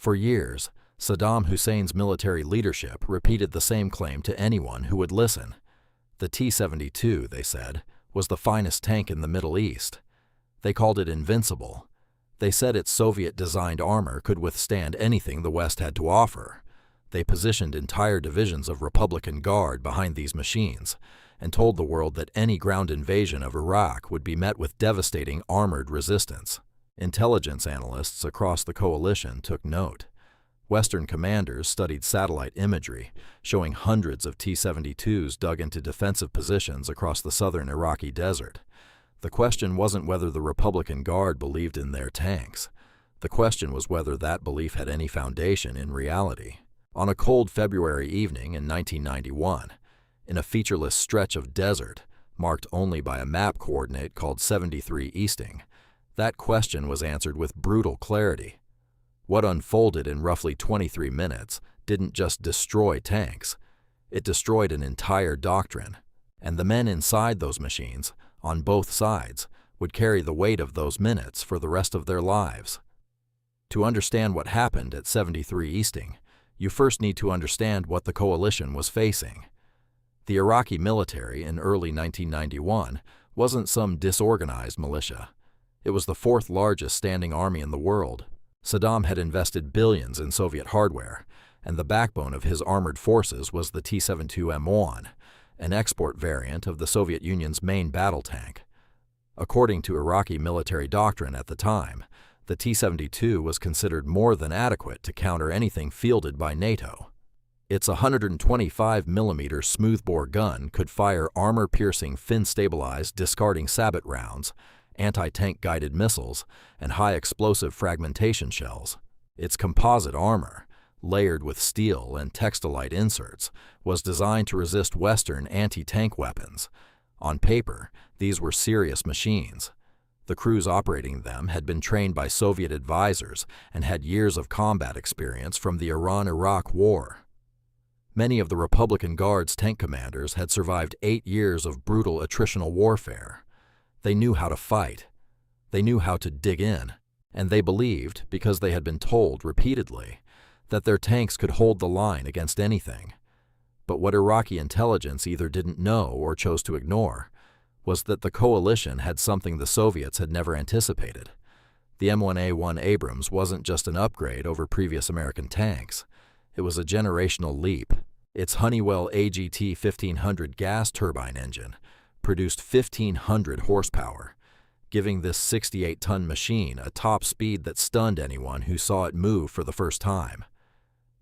For years, Saddam Hussein's military leadership repeated the same claim to anyone who would listen. The T-72, they said, was the finest tank in the Middle East. They called it Invincible. They said its Soviet-designed armor could withstand anything the West had to offer. They positioned entire divisions of Republican Guard behind these machines and told the world that any ground invasion of Iraq would be met with devastating armored resistance. Intelligence analysts across the coalition took note. Western commanders studied satellite imagery, showing hundreds of T-72s dug into defensive positions across the southern Iraqi desert. The question wasn't whether the Republican Guard believed in their tanks. The question was whether that belief had any foundation in reality. On a cold February evening in 1991, in a featureless stretch of desert, marked only by a map coordinate called 73 Easting, that question was answered with brutal clarity. What unfolded in roughly 23 minutes didn't just destroy tanks, it destroyed an entire doctrine, and the men inside those machines, on both sides, would carry the weight of those minutes for the rest of their lives. To understand what happened at 73 Easting, you first need to understand what the coalition was facing. The Iraqi military in early 1991 wasn't some disorganized militia. It was the fourth largest standing army in the world. Saddam had invested billions in Soviet hardware, and the backbone of his armored forces was the T-72 M1, an export variant of the Soviet Union's main battle tank. According to Iraqi military doctrine at the time, the T-72 was considered more than adequate to counter anything fielded by NATO. Its 125mm smoothbore gun could fire armor-piercing, fin-stabilized, discarding sabot rounds, anti-tank guided missiles, and high-explosive fragmentation shells. Its composite armor, layered with steel and textilite inserts, was designed to resist Western anti-tank weapons. On paper, these were serious machines. The crews operating them had been trained by Soviet advisors and had years of combat experience from the Iran-Iraq War. Many of the Republican Guard's tank commanders had survived 8 years of brutal attritional warfare. They knew how to fight. They knew how to dig in, and they believed, because they had been told repeatedly, that their tanks could hold the line against anything. But what Iraqi intelligence either didn't know or chose to ignore was that the coalition had something the Soviets had never anticipated. The M1A1 Abrams wasn't just an upgrade over previous American tanks. It was a generational leap. Its Honeywell AGT 1500 gas turbine engine produced 1,500 horsepower, giving this 68-ton machine a top speed that stunned anyone who saw it move for the first time.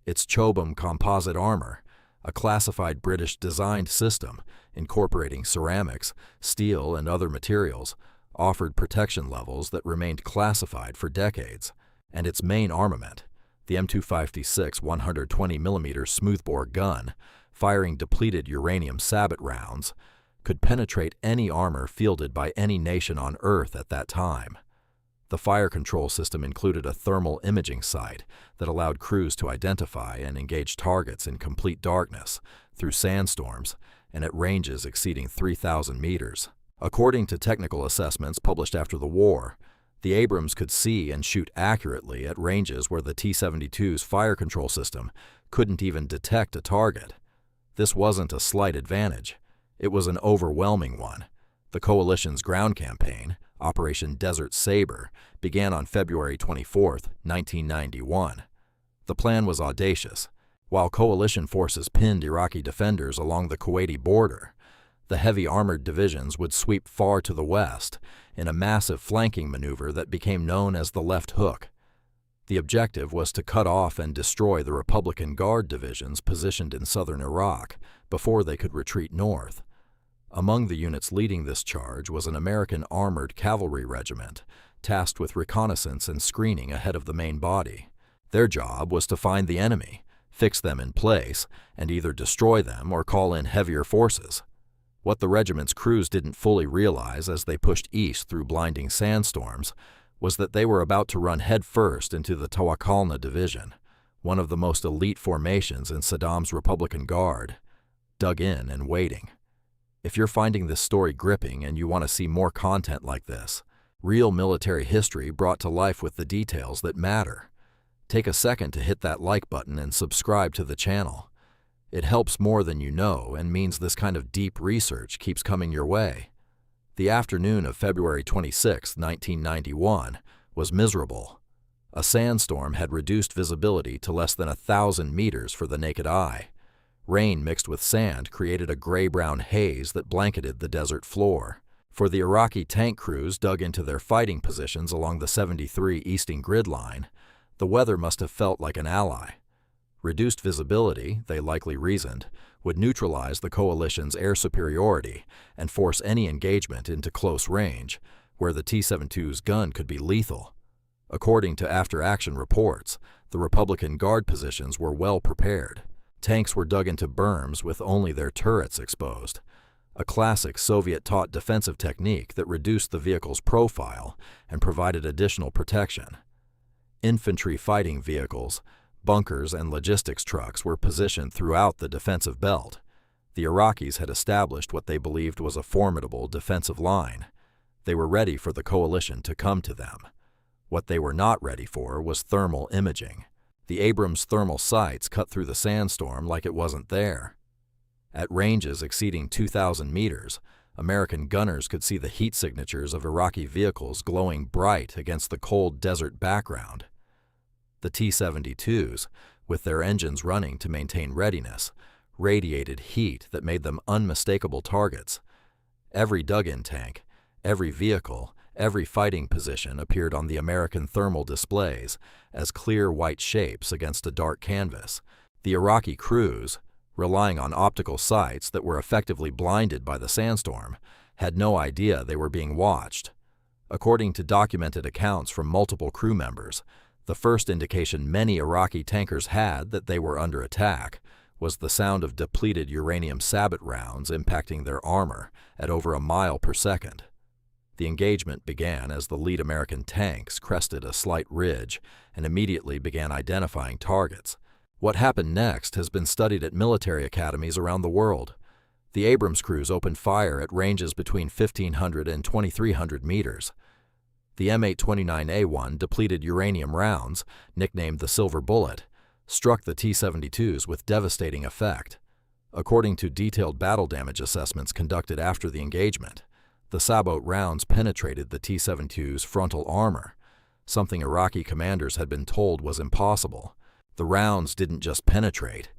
Its Chobham composite armor, a classified British-designed system incorporating ceramics, steel, and other materials, offered protection levels that remained classified for decades, and its main armament, the M256 120mm smoothbore gun, firing depleted uranium sabot rounds, could penetrate any armor fielded by any nation on Earth at that time. The fire control system included a thermal imaging sight that allowed crews to identify and engage targets in complete darkness, through sandstorms, and at ranges exceeding 3,000 meters. According to technical assessments published after the war, the Abrams could see and shoot accurately at ranges where the T-72's fire control system couldn't even detect a target. This wasn't a slight advantage. It was an overwhelming one. The coalition's ground campaign, Operation Desert Sabre, began on February 24, 1991. The plan was audacious. While coalition forces pinned Iraqi defenders along the Kuwaiti border, the heavy armored divisions would sweep far to the west in a massive flanking maneuver that became known as the Left Hook. The objective was to cut off and destroy the Republican Guard divisions positioned in southern Iraq before they could retreat north. Among the units leading this charge was an American armored cavalry regiment, tasked with reconnaissance and screening ahead of the main body. Their job was to find the enemy, fix them in place, and either destroy them or call in heavier forces. What the regiment's crews didn't fully realize as they pushed east through blinding sandstorms was that they were about to run headfirst into the Tawakkalna Division, one of the most elite formations in Saddam's Republican Guard, dug in and waiting. If you're finding this story gripping and you want to see more content like this, real military history brought to life with the details that matter, Take a second to hit that like button and subscribe to the channel. It helps more than you know and means this kind of deep research keeps coming your way. The afternoon of February 26, 1991, was miserable. A sandstorm had reduced visibility to less than 1,000 meters for the naked eye. Rain mixed with sand created a gray-brown haze that blanketed the desert floor. For the Iraqi tank crews dug into their fighting positions along the 73 easting grid line, the weather must have felt like an ally. Reduced visibility, they likely reasoned, would neutralize the coalition's air superiority and force any engagement into close range, where the T-72's gun could be lethal. According to after-action reports, the Republican Guard positions were well prepared. Tanks were dug into berms with only their turrets exposed, a classic Soviet-taught defensive technique that reduced the vehicle's profile and provided additional protection. Infantry fighting vehicles, bunkers, and logistics trucks were positioned throughout the defensive belt. The Iraqis had established what they believed was a formidable defensive line. They were ready for the coalition to come to them. What they were not ready for was thermal imaging. The Abrams thermal sights cut through the sandstorm like it wasn't there. At ranges exceeding 2,000 meters, American gunners could see the heat signatures of Iraqi vehicles glowing bright against the cold desert background. The T-72s, with their engines running to maintain readiness, radiated heat that made them unmistakable targets. Every dug-in tank, every vehicle, every fighting position appeared on the American thermal displays as clear white shapes against a dark canvas. The Iraqi crews, relying on optical sights that were effectively blinded by the sandstorm, had no idea they were being watched. According to documented accounts from multiple crew members, the first indication many Iraqi tankers had that they were under attack was the sound of depleted uranium sabot rounds impacting their armor at over a mile per second. The engagement began as the lead American tanks crested a slight ridge and immediately began identifying targets. What happened next has been studied at military academies around the world. The Abrams crews opened fire at ranges between 1,500 and 2,300 meters. The M1A1 depleted uranium rounds, nicknamed the Silver Bullet, struck the T-72s with devastating effect. According to detailed battle damage assessments conducted after the engagement, the sabot rounds penetrated the T-72's frontal armor, something Iraqi commanders had been told was impossible. The rounds didn't just penetrate,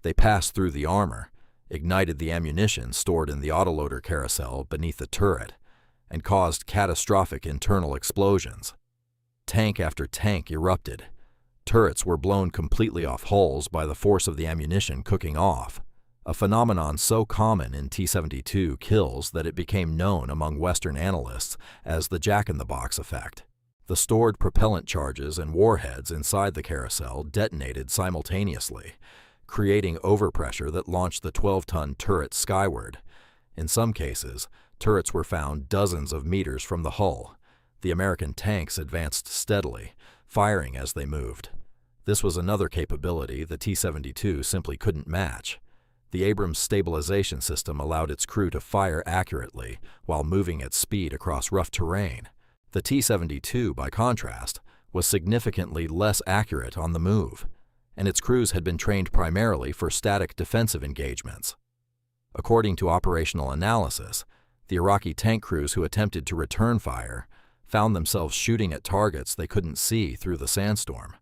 they passed through the armor, ignited the ammunition stored in the autoloader carousel beneath the turret, and caused catastrophic internal explosions. Tank after tank erupted. Turrets were blown completely off hulls by the force of the ammunition cooking off, a phenomenon so common in T-72 kills that it became known among Western analysts as the jack-in-the-box effect. The stored propellant charges and warheads inside the carousel detonated simultaneously, creating overpressure that launched the 12-ton turret skyward. In some cases, turrets were found dozens of meters from the hull. The American tanks advanced steadily, firing as they moved. This was another capability the T-72 simply couldn't match. The Abrams stabilization system allowed its crew to fire accurately while moving at speed across rough terrain. The T-72, by contrast, was significantly less accurate on the move, and its crews had been trained primarily for static defensive engagements. According to operational analysis, the Iraqi tank crews who attempted to return fire found themselves shooting at targets they couldn't see through the sandstorm.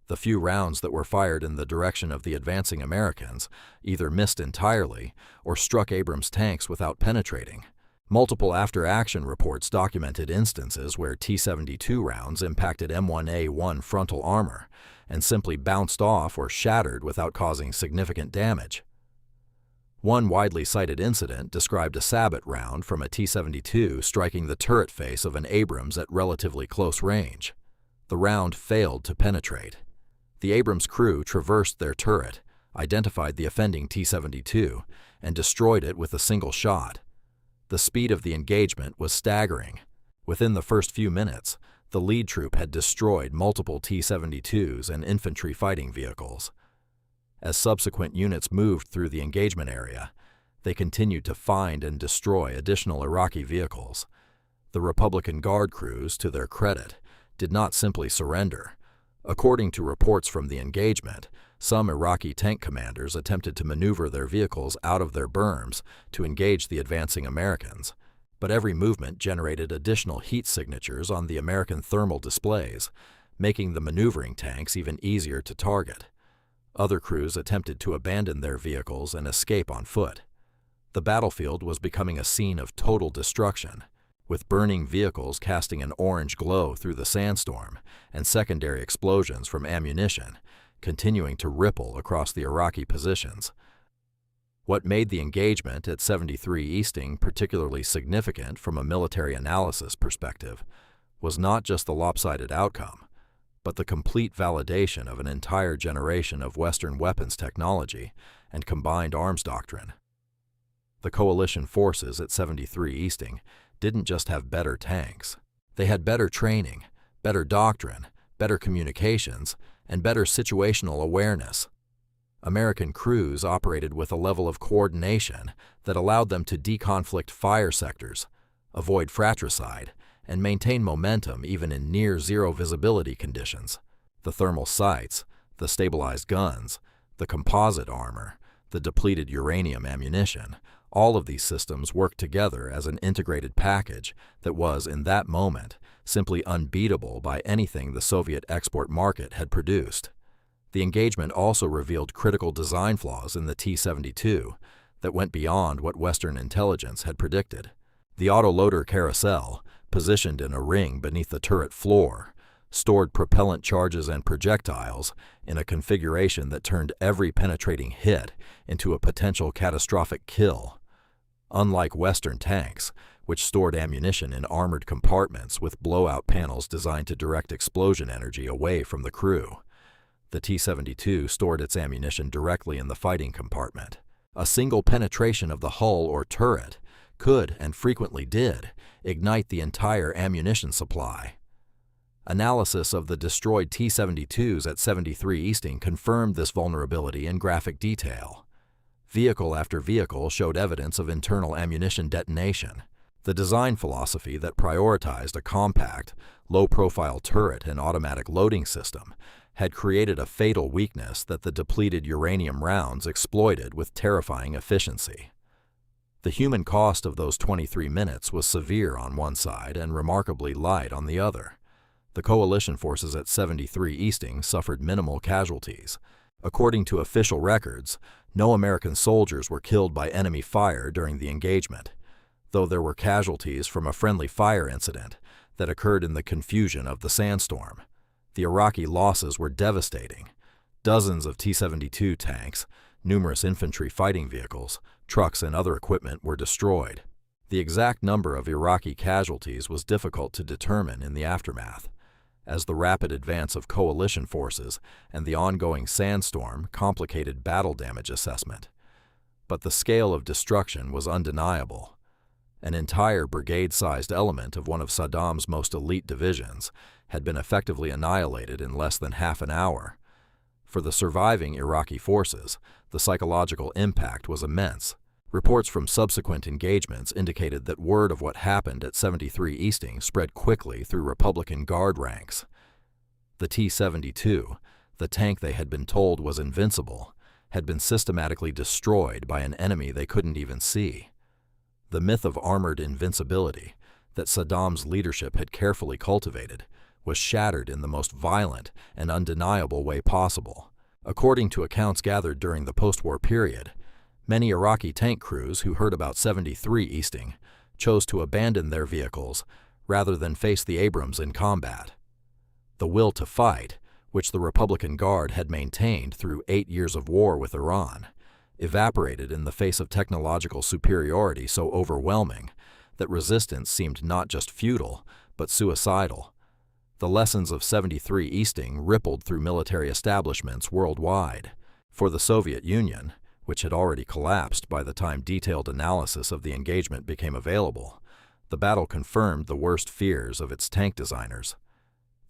The few rounds that were fired in the direction of the advancing Americans either missed entirely or struck Abrams tanks without penetrating. Multiple after-action reports documented instances where T-72 rounds impacted M1A1 frontal armor and simply bounced off or shattered without causing significant damage. One widely cited incident described a sabot round from a T-72 striking the turret face of an Abrams at relatively close range. The round failed to penetrate. The Abrams crew traversed their turret, identified the offending T-72, and destroyed it with a single shot. The speed of the engagement was staggering. Within the first few minutes, the lead troop had destroyed multiple T-72s and infantry fighting vehicles. As subsequent units moved through the engagement area, they continued to find and destroy additional Iraqi vehicles. The Republican Guard crews, to their credit, did not simply surrender. According to reports from the engagement, some Iraqi tank commanders attempted to maneuver their vehicles out of their berms to engage the advancing Americans, but every movement generated additional heat signatures on the American thermal displays, making the maneuvering tanks even easier to target. Other crews attempted to abandon their vehicles and escape on foot. The battlefield was becoming a scene of total destruction, with burning vehicles casting an orange glow through the sandstorm and secondary explosions from ammunition continuing to ripple across the Iraqi positions. What made the engagement at 73 Easting particularly significant from a military analysis perspective was not just the lopsided outcome, but the complete validation of an entire generation of Western weapons technology and combined arms doctrine. The coalition forces at 73 Easting didn't just have better tanks. They had better training, better doctrine, better communications, and better situational awareness. American crews operated with a level of coordination that allowed them to deconflict fire sectors, avoid fratricide, and maintain momentum even in near-zero visibility conditions. The thermal sights, the stabilized guns, the composite armor, the depleted uranium ammunition, all of these systems worked together as an integrated package that was, in that moment, simply unbeatable by anything the Soviet export market had produced. The engagement also revealed critical design flaws in the T-72 that went beyond what Western intelligence had predicted. The autoloader carousel, positioned in a ring beneath the turret floor, stored propellant charges and projectiles in a configuration that turned every penetrating hit into a potential catastrophic kill. Unlike Western tanks, which stored ammunition in armored compartments with blowout panels designed to direct explosion energy away from the crew, the T-72 stored its ammunition directly in the fighting compartment. A single penetration of the hull or turret could, and frequently did, ignite the entire ammunition supply. Analysis of the destroyed T-72s at 73 Easting confirmed this vulnerability in graphic detail. Vehicle after vehicle showed evidence of internal ammunition detonation. The design philosophy that prioritized a compact, low-profile turret and automatic loading system had created a fatal weakness that the depleted uranium rounds exploited with terrifying efficiency. The human cost of those 23 minutes was severe on one side and remarkably light on the other. The coalition forces at 73 Easting suffered minimal casualties. According to official records, no American soldiers were killed by enemy fire during the engagement, though there were casualties from a friendly fire incident that occurred in the confusion of the sandstorm. The Iraqi losses were devastating. Dozens of T-72 tanks, numerous infantry fighting vehicles, trucks, and other equipment were destroyed. The exact number of Iraqi casualties was difficult to determine in the aftermath, as the rapid advance of coalition forces and the ongoing sandstorm complicated battle damage assessment. But the scale of destruction was undeniable. An entire brigade-sized element of one of Saddam's most elite divisions had been effectively annihilated in less than half an hour. For the surviving Iraqi forces, the psychological impact was immense. Reports from subsequent engagements indicated that word of what happened at 73 Easting spread quickly through Republican Guard ranks. The T-72, the tank they had been told was invincible, had been systematically destroyed by an enemy they couldn't even see. The myth of armored invincibility that Saddam's leadership had carefully cultivated was shattered in the most violent and undeniable way possible. According to accounts gathered during the post-war period, many Iraqi tank crews who heard about 73 Easting chose to abandon their vehicles rather than face the Abrams in combat. The will to fight, which the Republican Guard had maintained through 8 years of war with Iran, evaporated in the face of technological superiority so overwhelming that resistance seemed not just futile, but suicidal. The lessons of 73 Easting rippled through military establishments worldwide. For the Soviet Union, which had already collapsed by the time detailed analysis of the engagement became available, the battle confirmed the worst fears of its tank designers.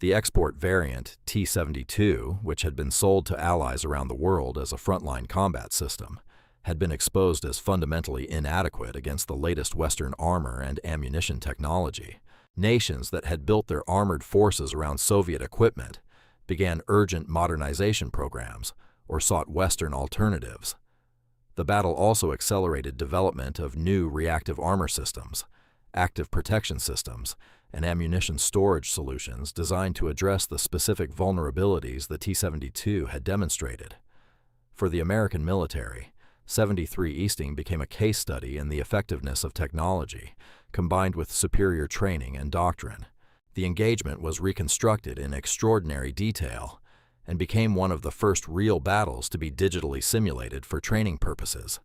The export variant T-72, which had been sold to allies around the world as a frontline combat system, had been exposed as fundamentally inadequate against the latest Western armor and ammunition technology. Nations that had built their armored forces around Soviet equipment began urgent modernization programs, or sought Western alternatives. The battle also accelerated development of new reactive armor systems, active protection systems, and ammunition storage solutions designed to address the specific vulnerabilities the T-72 had demonstrated. For the American military, 73 Easting became a case study in the effectiveness of technology, combined with superior training and doctrine. The engagement was reconstructed in extraordinary detail and became one of the first real battles to be digitally simulated for training purposes.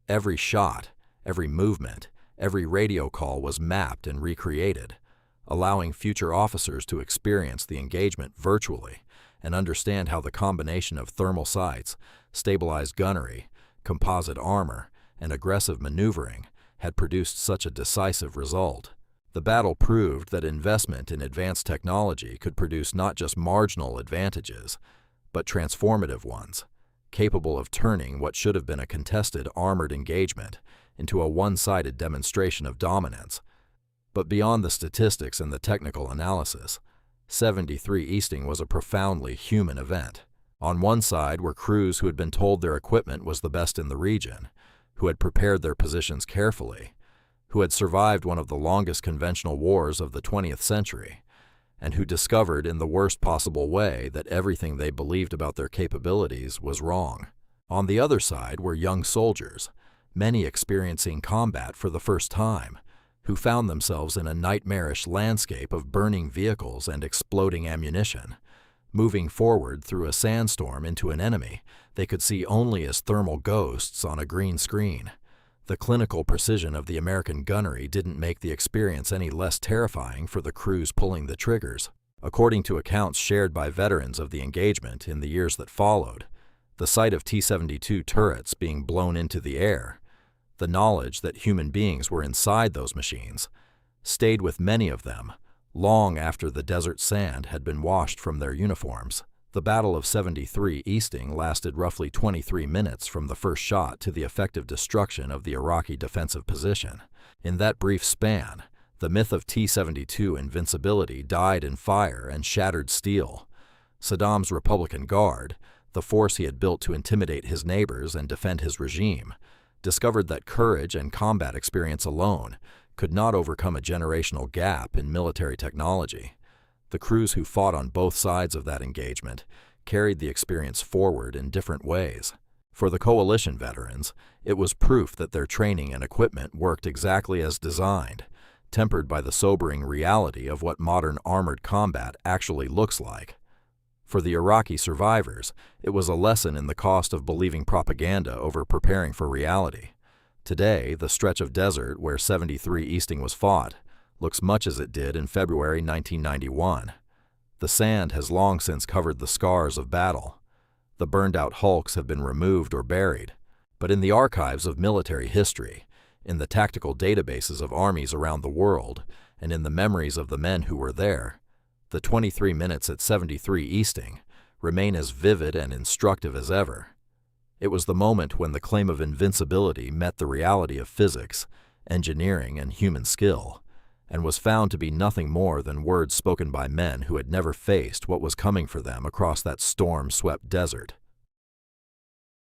Every shot, every movement, every radio call was mapped and recreated, allowing future officers to experience the engagement virtually and understand how the combination of thermal sights, stabilized gunnery, composite armor, and aggressive maneuvering had produced such a decisive result. The battle proved that investment in advanced technology could produce not just marginal advantages, but transformative ones, capable of turning what should have been a contested armored engagement into a one-sided demonstration of dominance. But beyond the statistics and the technical analysis, 73 Easting was a profoundly human event. On one side were crews who had been told their equipment was the best in the region, who had prepared their positions carefully, who had survived one of the longest conventional wars of the 20th century, and who discovered in the worst possible way that everything they believed about their capabilities was wrong. On the other side were young soldiers, many experiencing combat for the first time, who found themselves in a nightmarish landscape of burning vehicles and exploding ammunition, moving forward through a sandstorm into an enemy they could see only as thermal ghosts on a green screen. The clinical precision of the American gunnery didn't make the experience any less terrifying for the crews pulling the triggers. According to accounts shared by veterans of the engagement in the years that followed, the sight of T-72 turrets being blown into the air, the knowledge that human beings were inside those machines, stayed with many of them long after the desert sand had been washed from their uniforms. The Battle of 73 Easting lasted roughly 23 minutes from the first shot to the effective destruction of the Iraqi defensive position. In that brief span, the myth of T-72 invincibility died in fire and shattered steel. Saddam's Republican Guard, the force he had built to intimidate his neighbors and defend his regime, discovered that courage and combat experience alone could not overcome a generational gap in military technology. The crews who fought on both sides of that engagement carried the experience forward in different ways. For the coalition veterans, it was proof that their training and equipment worked exactly as designed, tempered by the sobering reality of what modern armored combat actually looks like. For the Iraqi survivors, it was a lesson in the cost of believing propaganda over preparing for reality. Today, the stretch of desert where 73 Easting was fought looks much as it did in February 1991. The sand has long since covered the scars of battle. The burned-out hulks have been removed or buried. But in the archives of military history, in the tactical databases of armies around the world, and in the memories of the men who were there, the 23 minutes at 73 Easting remain as vivid and instructive as ever. It was the moment when the claim of invincibility met the reality of physics, engineering, and human skill, and was found to be nothing more than words spoken by men who had never faced what was coming for them across that storm-swept desert.